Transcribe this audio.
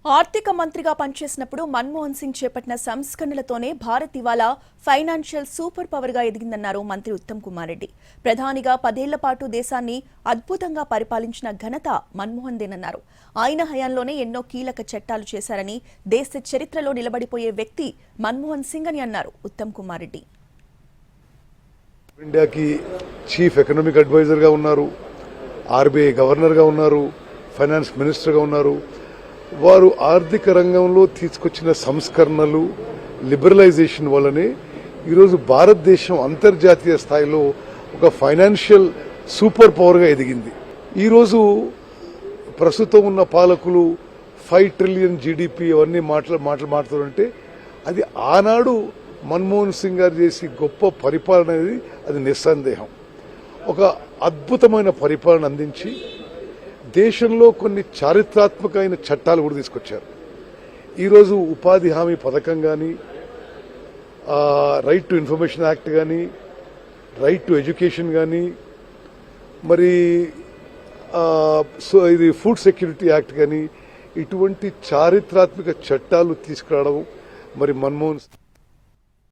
ఆర్థిక మంత్రిగా పనిచేసినప్పుడు మన్మోహన్ సింగ్ చేపట్టిన సంస్కరణలతోనే భారత్ ఇవాళ ఫైనాన్షియల్ సూపర్ పవర్ గా ఎదిగిందన్నారు మంత్రి ఉత్తమ్ కుమార్ రెడ్డి. ప్రధానిగా 10 ఏళ్ల పాటు దేశాన్ని అద్భుతంగా పరిపాలించిన ఘనత మన్మోహన్ దేనన్నారు. ఆయన హయాంలోనే ఎన్నో కీలక చట్టాలు చేశారని, దేశ చరిత్రలో నిలబడిపోయే వ్యక్తి మన్మోహన్ సింగ్ అని అన్నారు ఉత్తమ్ కుమార్ రెడ్డి. ఇండియాకి చీఫ్ ఎకనామిక్ అడ్వైజర్ గా ఉన్నారు, ఆర్బీఐ గవర్నర్ గా ఉన్నారు, ఫైనాన్స్ మినిస్టర్ గా ఉన్నారు. వారు ఆర్థిక రంగంలో తీసుకొచ్చిన సంస్కరణలు, లిబరలైజేషన్ వల్లనే ఈరోజు భారతదేశం అంతర్జాతీయ స్థాయిలో ఒక ఫైనాన్షియల్ సూపర్ పవర్గా ఎదిగింది. ఈరోజు ప్రస్తుతం ఉన్న పాలకులు 5 ట్రిలియన్ జీడిపి అవన్నీ మాట్లాడుతుంటే అది ఆనాడు మన్మోహన్ సింగ్ గారు చేసి గొప్ప పరిపాలన అనేది అది నిస్సందేహం. ఒక అద్భుతమైన పరిపాలన అందించి దేశంలో కొన్ని చారిత్రాత్మకమైన చట్టాలు కూడా తీసుకొచ్చారు. ఈరోజు ఉపాధి హామీ పథకం కానీ, రైట్ టు ఇన్ఫర్మేషన్ యాక్ట్ కానీ, రైట్ టు ఎడ్యుకేషన్ కానీ, మరి ఇది ఫుడ్ సెక్యూరిటీ యాక్ట్ కానీ, ఇటువంటి చారిత్రాత్మక చట్టాలు తీసుకురావడం మరి మన్మోహన్